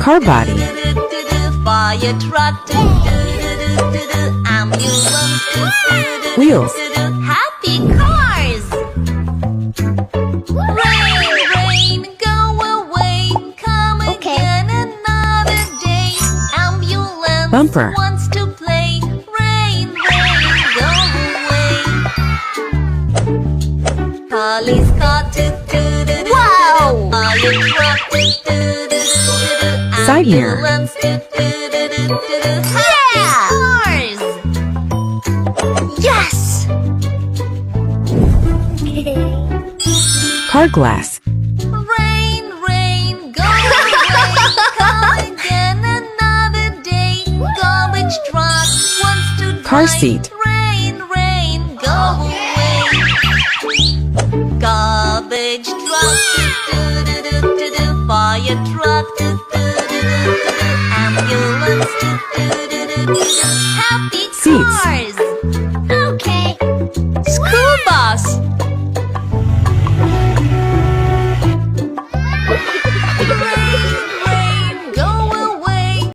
Car body. Fire truck. Ambulance. Wheels. Happy cars. Rain, rain, go away. Come again another day. Ambulance Bumper. wants to play. Rain, rain, go away. Police car. Wow! Fire truck. Side mirror. Ambulance. Yeah! Cars. Yes! Car glass. Rain, rain, go away. Come again another day. Garbage truck wants to drive. Car seat. Rain, rain, go away. Garbage truck. Fire truck.